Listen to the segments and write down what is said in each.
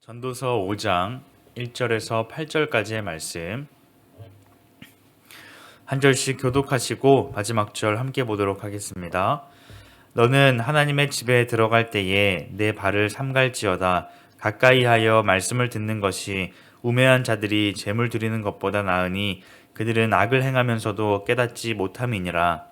전도서 5장 1절에서 8절까지의 말씀 한 절씩 교독하시고 마지막 절 함께 보도록 하겠습니다. 너는 하나님의 집에 들어갈 때에 내 발을 삼갈지어다. 가까이 하여 말씀을 듣는 것이 우매한 자들이 재물 드리는 것보다 나으니 그들은 악을 행하면서도 깨닫지 못함이니라.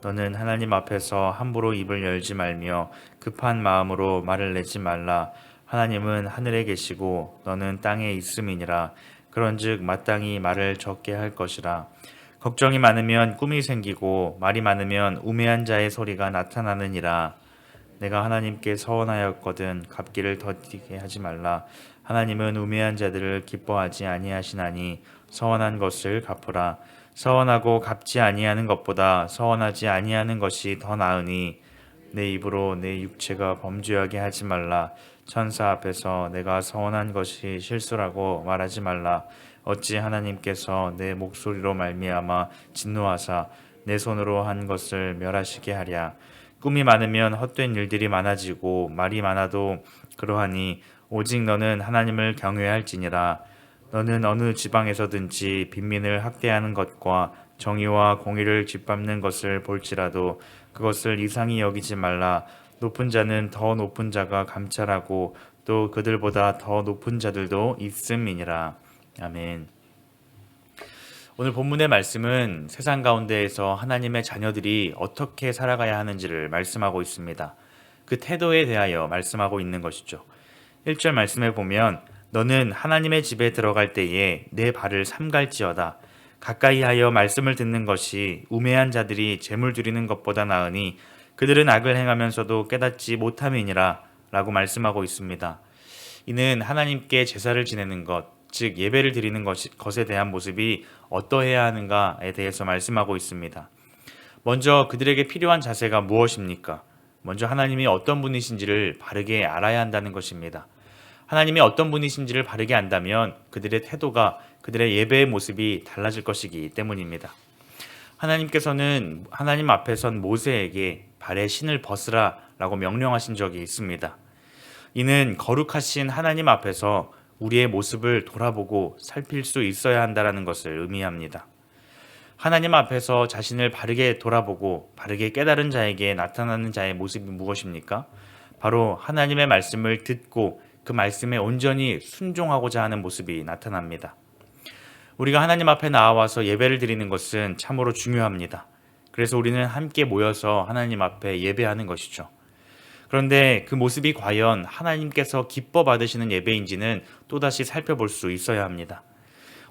너는 하나님 앞에서 함부로 입을 열지 말며 급한 마음으로 말을 내지 말라. 하나님은 하늘에 계시고 너는 땅에 있음이니라. 그런즉 마땅히 말을 적게 할 것이라. 걱정이 많으면 꿈이 생기고 말이 많으면 우매한 자의 소리가 나타나느니라. 내가 하나님께 서원하였거든 갚기를 더디게 하지 말라. 하나님은 우매한 자들을 기뻐하지 아니하시나니 서원한 것을 갚으라. 서원하고 갚지 아니하는 것보다 서원하지 아니하는 것이 더 나으니 내 입으로 내 육체가 범죄하게 하지 말라. 천사 앞에서 내가 서원한 것이 실수라고 말하지 말라. 어찌 하나님께서 내 목소리로 말미암아 진노하사 내 손으로 한 것을 멸하시게 하랴. 꿈이 많으면 헛된 일들이 많아지고 말이 많아도 그러하니 오직 너는 하나님을 경외할지니라. 너는 어느 지방에서든지 빈민을 학대하는 것과 정의와 공의를 짓밟는 것을 볼지라도 그것을 이상히 여기지 말라. 높은 자는 더 높은 자가 감찰하고 또 그들보다 더 높은 자들도 있음이니라. 아멘. 오늘 본문의 말씀은 세상 가운데에서 하나님의 자녀들이 어떻게 살아가야 하는지를 말씀하고 있습니다. 그 태도에 대하여 말씀하고 있는 것이죠. 1절 말씀에 보면 너는 하나님의 집에 들어갈 때에 내 발을 삼갈지어다. 가까이 하여 말씀을 듣는 것이 우매한 자들이 재물 드리는 것보다 나으니 그들은 악을 행하면서도 깨닫지 못함이니라 라고 말씀하고 있습니다. 이는 하나님께 제사를 지내는 것, 즉 예배를 드리는 것에 대한 모습이 어떠해야 하는가에 대해서 말씀하고 있습니다. 먼저 그들에게 필요한 자세가 무엇입니까? 먼저 하나님이 어떤 분이신지를 바르게 알아야 한다는 것입니다. 하나님이 어떤 분이신지를 바르게 안다면 그들의 태도가, 그들의 예배의 모습이 달라질 것이기 때문입니다. 하나님께서는 하나님 앞에 선 모세에게 발에 신을 벗으라 라고 명령하신 적이 있습니다. 이는 거룩하신 하나님 앞에서 우리의 모습을 돌아보고 살필 수 있어야 한다는 것을 의미합니다. 하나님 앞에서 자신을 바르게 돌아보고 바르게 깨달은 자에게 나타나는 자의 모습이 무엇입니까? 바로 하나님의 말씀을 듣고 그 말씀에 온전히 순종하고자 하는 모습이 나타납니다. 우리가 하나님 앞에 나와서 예배를 드리는 것은 참으로 중요합니다. 그래서 우리는 함께 모여서 하나님 앞에 예배하는 것이죠. 그런데 그 모습이 과연 하나님께서 기뻐 받으시는 예배인지는 또다시 살펴볼 수 있어야 합니다.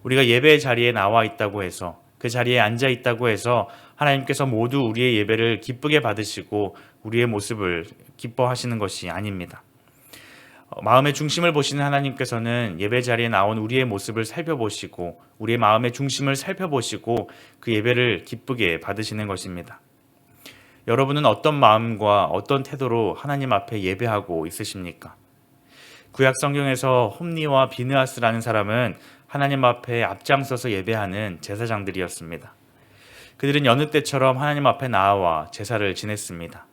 우리가 예배의 자리에 나와 있다고 해서, 그 자리에 앉아 있다고 해서 하나님께서 모두 우리의 예배를 기쁘게 받으시고 우리의 모습을 기뻐하시는 것이 아닙니다. 마음의 중심을 보시는 하나님께서는 예배 자리에 나온 우리의 모습을 살펴보시고 우리의 마음의 중심을 살펴보시고 그 예배를 기쁘게 받으시는 것입니다. 여러분은 어떤 마음과 어떤 태도로 하나님 앞에 예배하고 있으십니까? 구약 성경에서 홈리와 비느하스라는 사람은 하나님 앞에 앞장서서 예배하는 제사장들이었습니다. 그들은 여느 때처럼 하나님 앞에 나와 제사를 지냈습니다.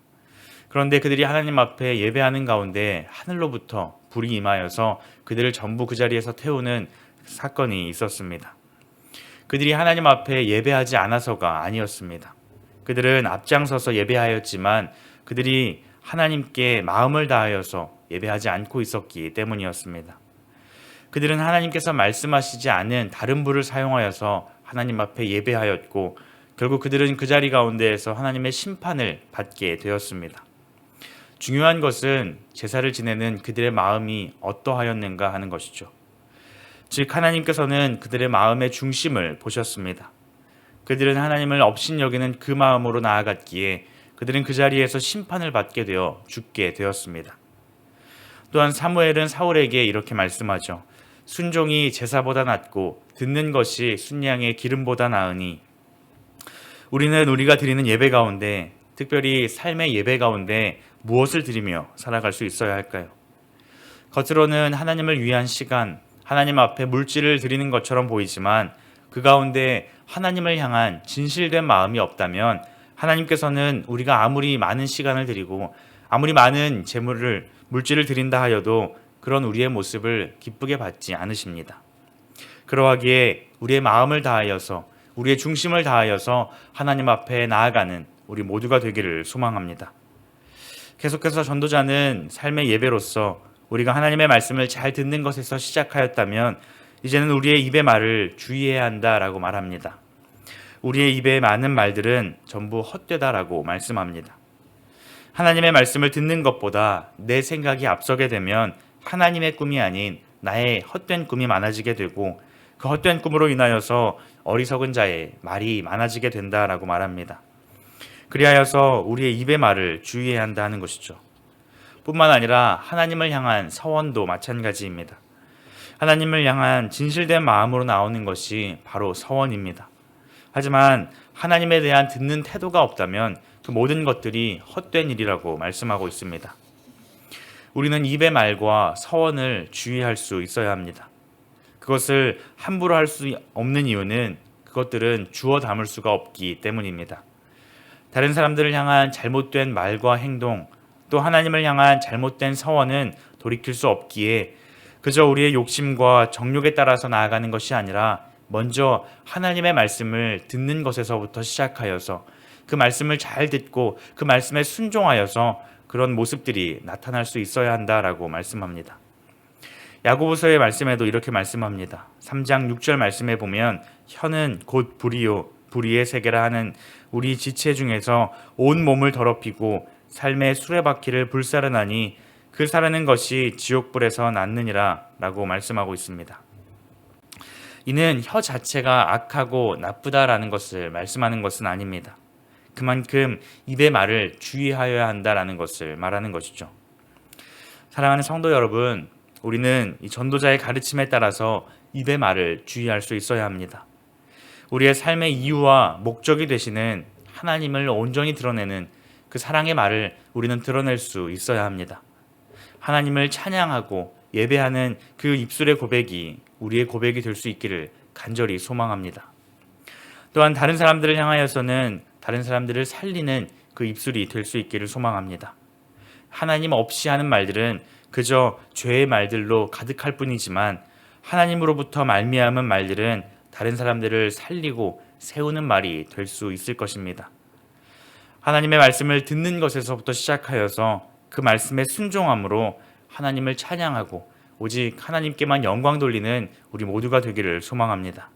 그런데 그들이 하나님 앞에 예배하는 가운데 하늘로부터 불이 임하여서 그들을 전부 그 자리에서 태우는 사건이 있었습니다. 그들이 하나님 앞에 예배하지 않아서가 아니었습니다. 그들은 앞장서서 예배하였지만 그들이 하나님께 마음을 다하여서 예배하지 않고 있었기 때문이었습니다. 그들은 하나님께서 말씀하시지 않은 다른 불을 사용하여서 하나님 앞에 예배하였고 결국 그들은 그 자리 가운데에서 하나님의 심판을 받게 되었습니다. 중요한 것은 제사를 지내는 그들의 마음이 어떠하였는가 하는 것이죠. 즉 하나님께서는 그들의 마음의 중심을 보셨습니다. 그들은 하나님을 업신여기는 그 마음으로 나아갔기에 그들은 그 자리에서 심판을 받게 되어 죽게 되었습니다. 또한 사무엘은 사울에게 이렇게 말씀하죠. 순종이 제사보다 낫고 듣는 것이 순양의 기름보다 나으니. 우리는 우리가 드리는 예배 가운데, 특별히 삶의 예배 가운데 무엇을 드리며 살아갈 수 있어야 할까요? 겉으로는 하나님을 위한 시간, 하나님 앞에 물질을 드리는 것처럼 보이지만 그 가운데 하나님을 향한 진실된 마음이 없다면 하나님께서는 우리가 아무리 많은 시간을 드리고 아무리 많은 물질을 드린다 하여도 그런 우리의 모습을 기쁘게 받지 않으십니다. 그러하기에 우리의 마음을 다하여서 우리의 중심을 다하여서 하나님 앞에 나아가는 우리 모두가 되기를 소망합니다. 계속해서 전도자는 삶의 예배로서 우리가 하나님의 말씀을 잘 듣는 것에서 시작하였다면 이제는 우리의 입의 말을 주의해야 한다라고 말합니다. 우리의 입에 많은 말들은 전부 헛되다라고 말씀합니다. 하나님의 말씀을 듣는 것보다 내 생각이 앞서게 되면 하나님의 꿈이 아닌 나의 헛된 꿈이 많아지게 되고 그 헛된 꿈으로 인하여서 어리석은 자의 말이 많아지게 된다라고 말합니다. 그리하여서 우리의 입의 말을 주의해야 한다 하는 것이죠. 뿐만 아니라 하나님을 향한 서원도 마찬가지입니다. 하나님을 향한 진실된 마음으로 나오는 것이 바로 서원입니다. 하지만 하나님에 대한 듣는 태도가 없다면 그 모든 것들이 헛된 일이라고 말씀하고 있습니다. 우리는 입의 말과 서원을 주의할 수 있어야 합니다. 그것을 함부로 할 수 없는 이유는 그것들은 주워 담을 수가 없기 때문입니다. 다른 사람들을 향한 잘못된 말과 행동, 또 하나님을 향한 잘못된 서원은 돌이킬 수 없기에 그저 우리의 욕심과 정욕에 따라서 나아가는 것이 아니라 먼저 하나님의 말씀을 듣는 것에서부터 시작하여서 그 말씀을 잘 듣고 그 말씀에 순종하여서 그런 모습들이 나타날 수 있어야 한다라고 말씀합니다. 야고보서의 말씀에도 이렇게 말씀합니다. 3장 6절 말씀에 보면 혀는 곧 불이요 불의의 세계라 하는 우리 지체 중에서 온 몸을 더럽히고 삶의 수레바퀴를 불사르나니 그 사르는 것이 지옥불에서 났느니라 라고 말씀하고 있습니다. 이는 혀 자체가 악하고 나쁘다라는 것을 말씀하는 것은 아닙니다. 그만큼 입의 말을 주의하여야 한다라는 것을 말하는 것이죠. 사랑하는 성도 여러분, 우리는 이 전도자의 가르침에 따라서 입의 말을 주의할 수 있어야 합니다. 우리의 삶의 이유와 목적이 되시는 하나님을 온전히 드러내는 그 사랑의 말을 우리는 드러낼 수 있어야 합니다. 하나님을 찬양하고 예배하는 그 입술의 고백이 우리의 고백이 될 수 있기를 간절히 소망합니다. 또한 다른 사람들을 향하여서는 다른 사람들을 살리는 그 입술이 될 수 있기를 소망합니다. 하나님 없이 하는 말들은 그저 죄의 말들로 가득할 뿐이지만 하나님으로부터 말미암은 말들은 다른 사람들을 살리고 세우는 말이 될 수 있을 것입니다. 하나님의 말씀을 듣는 것에서부터 시작하여서 그 말씀에 순종함으로 하나님을 찬양하고 오직 하나님께만 영광 돌리는 우리 모두가 되기를 소망합니다.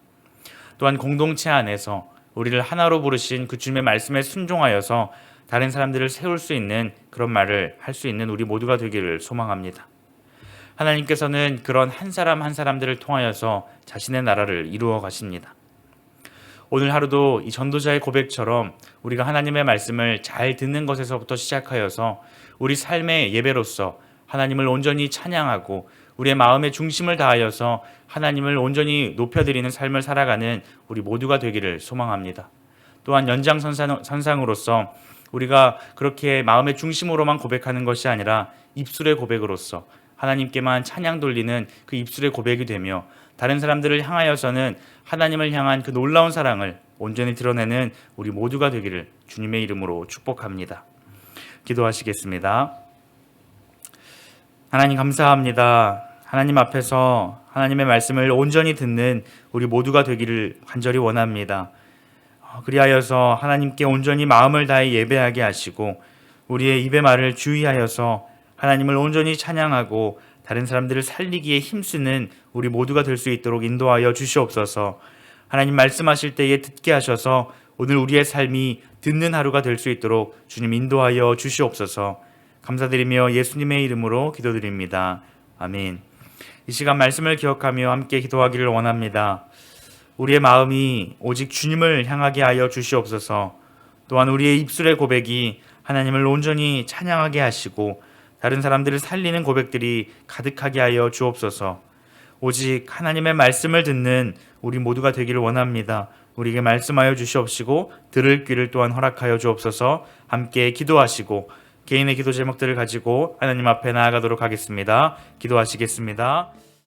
또한 공동체 안에서 우리를 하나로 부르신 그 주님의 말씀에 순종하여서 다른 사람들을 세울 수 있는 그런 말을 할 수 있는 우리 모두가 되기를 소망합니다. 하나님께서는 그런 한 사람 한 사람들을 통하여서 자신의 나라를 이루어 가십니다. 오늘 하루도 이 전도자의 고백처럼 우리가 하나님의 말씀을 잘 듣는 것에서부터 시작하여서 우리 삶의 예배로서 하나님을 온전히 찬양하고 우리의 마음의 중심을 다하여서 하나님을 온전히 높여드리는 삶을 살아가는 우리 모두가 되기를 소망합니다. 또한 연장선상으로서 우리가 그렇게 마음의 중심으로만 고백하는 것이 아니라 입술의 고백으로서 하나님께만 찬양 돌리는 그 입술의 고백이 되며 다른 사람들을 향하여서는 하나님을 향한 그 놀라운 사랑을 온전히 드러내는 우리 모두가 되기를 주님의 이름으로 축복합니다. 기도하시겠습니다. 하나님 감사합니다. 하나님 앞에서 하나님의 말씀을 온전히 듣는 우리 모두가 되기를 간절히 원합니다. 그리하여서 하나님께 온전히 마음을 다해 예배하게 하시고 우리의 입의 말을 주의하여서 하나님을 온전히 찬양하고 다른 사람들을 살리기에 힘쓰는 우리 모두가 될 수 있도록 인도하여 주시옵소서. 하나님 말씀하실 때에 듣게 하셔서 오늘 우리의 삶이 듣는 하루가 될 수 있도록 주님 인도하여 주시옵소서. 감사드리며 예수님의 이름으로 기도드립니다. 아멘. 이 시간 말씀을 기억하며 함께 기도하기를 원합니다. 우리의 마음이 오직 주님을 향하게 하여 주시옵소서. 또한 우리의 입술의 고백이 하나님을 온전히 찬양하게 하시고 다른 사람들을 살리는 고백들이 가득하게 하여 주옵소서. 오직 하나님의 말씀을 듣는 우리 모두가 되기를 원합니다. 우리에게 말씀하여 주시옵시고 들을 귀를 또한 허락하여 주옵소서. 함께 기도하시고 개인의 기도 제목들을 가지고 하나님 앞에 나아가도록 하겠습니다. 기도하시겠습니다.